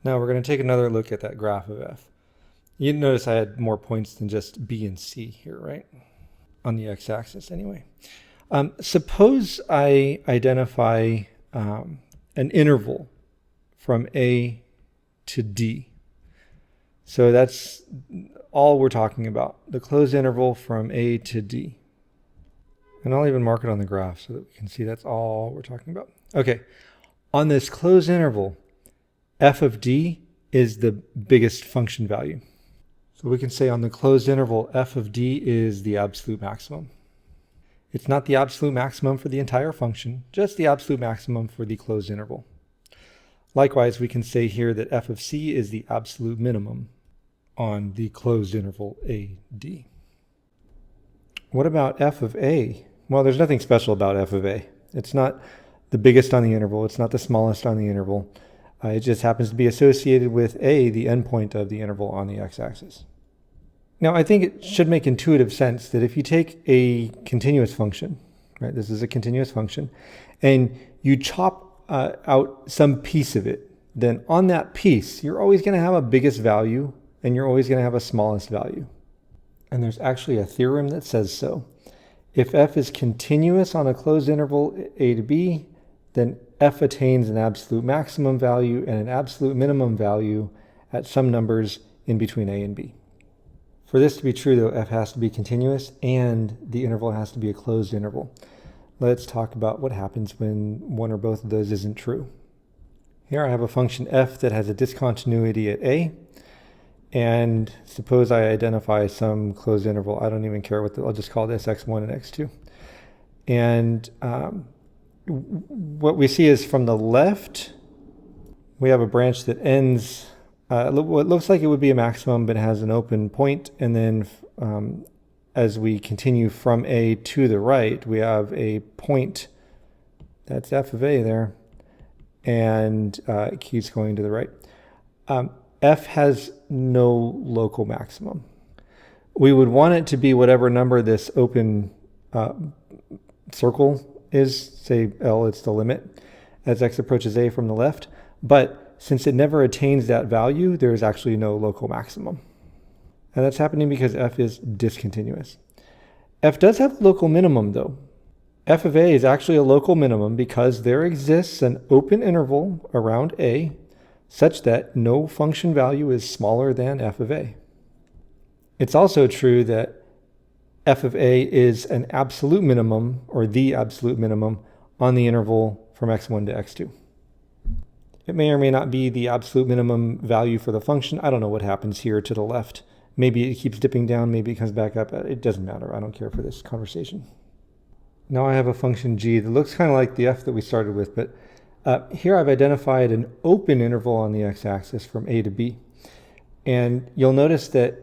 Now we're going to take another look at that graph of f. You notice I had more points than just b and c here, right? On the x-axis anyway. Suppose I identify an interval from a to d. So that's all we're talking about, the closed interval from a to d. And I'll even mark it on the graph so that we can see that's all we're talking about. Okay, on this closed interval, f of d is the biggest function value. So we can say on the closed interval, f of d is the absolute maximum. It's not the absolute maximum for the entire function, just the absolute maximum for the closed interval. Likewise, we can say here that f of c is the absolute minimum on the closed interval AD. What about f of a? Well, there's nothing special about f of a. It's not the biggest on the interval. It's not the smallest on the interval. It just happens to be associated with a, the endpoint of the interval on the x-axis. Now, I think it should make intuitive sense that if you take a continuous function, right, this is a continuous function, and you chop out some piece of it, then on that piece, you're always going to have a biggest value and you're always going to have a smallest value. And there's actually a theorem that says so. If f is continuous on a closed interval a to b, then f attains an absolute maximum value and an absolute minimum value at some numbers in between a and b. For this to be true, though, f has to be continuous and the interval has to be a closed interval. Let's talk about what happens when one or both of those isn't true. Here I have a function f that has a discontinuity at a, and suppose I identify some closed interval. I don't even care I'll just call this x1 and x2. And what we see is from the left, we have a branch that ends, what looks like it would be a maximum, but has an open point. And then as we continue from a to the right, we have a point, that's f of a there, and it keeps going to the right. F has no local maximum. We would want it to be whatever number this open circle is, say L, it's the limit, as x approaches a from the left. But since it never attains that value, there is actually no local maximum. And that's happening because f is discontinuous. F does have a local minimum, though. F of a is actually a local minimum because there exists an open interval around a such that no function value is smaller than f of a. It's also true that f of a is an absolute minimum, or the absolute minimum, on the interval from x1 to x2. It may or may not be the absolute minimum value for the function. I don't know what happens here to the left. Maybe it keeps dipping down, maybe it comes back up. It doesn't matter. I don't care for this conversation. Now I have a function g that looks kind of like the f that we started with, but here I've identified an open interval on the x-axis from a to b. And you'll notice that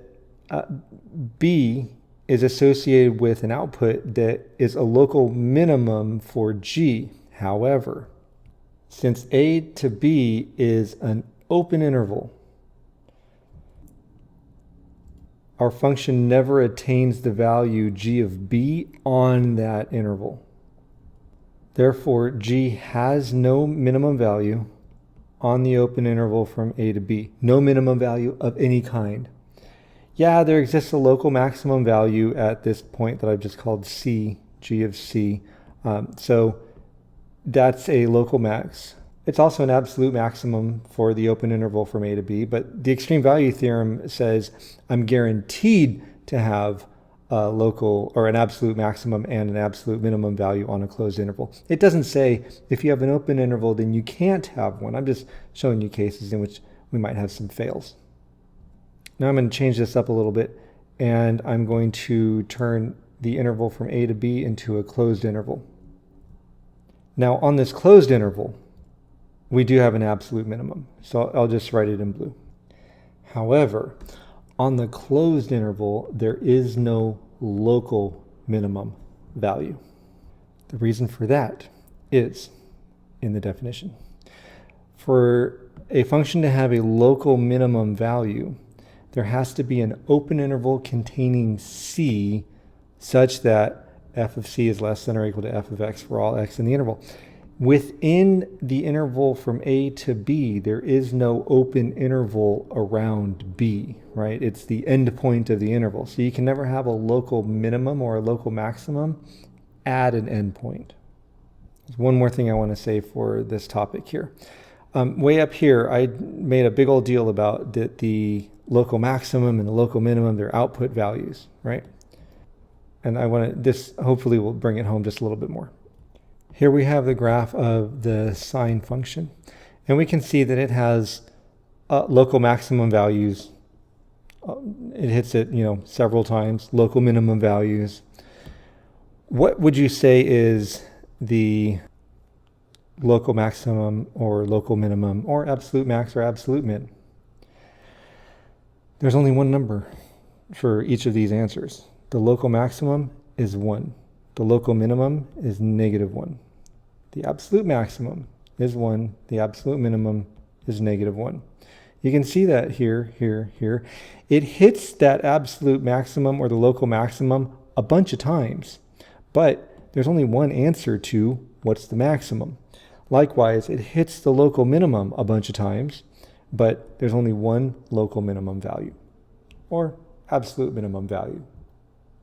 b is associated with an output that is a local minimum for g. However, since a to b is an open interval, our function never attains the value g of b on that interval. Therefore, g has no minimum value on the open interval from a to b. No minimum value of any kind. Yeah, there exists a local maximum value at this point that I've just called c, g of c. So that's a local max. It's also an absolute maximum for the open interval from a to b, but the extreme value theorem says I'm guaranteed to have a local or an absolute maximum and an absolute minimum value on a closed interval. It doesn't say if you have an open interval then you can't have one. I'm just showing you cases in which we might have some fails. Now I'm going to change this up a little bit and I'm going to turn the interval from a to b into a closed interval. Now on this closed interval, we do have an absolute minimum, so I'll just write it in blue. However, on the closed interval, there is no local minimum value. The reason for that is in the definition. For a function to have a local minimum value, there has to be an open interval containing c such that f of c is less than or equal to f of x for all x in the interval. Within the interval from A to B, there is no open interval around B, right? It's the end point of the interval. So you can never have a local minimum or a local maximum at an endpoint. There's one more thing I want to say for this topic here. Way up here, I made a big old deal about the local maximum and the local minimum, their output values, right? And I want to, this hopefully will bring it home just a little bit more. Here we have the graph of the sine function, and we can see that it has local maximum values. It hits it, several times, local minimum values. What would you say is the local maximum or local minimum or absolute max or absolute min? There's only one number for each of these answers. The local maximum is 1. The local minimum is -1. The absolute maximum is 1. The absolute minimum is -1. You can see that here, here, here. It hits that absolute maximum or the local maximum a bunch of times, but there's only one answer to what's the maximum. Likewise, it hits the local minimum a bunch of times, but there's only one local minimum value or absolute minimum value.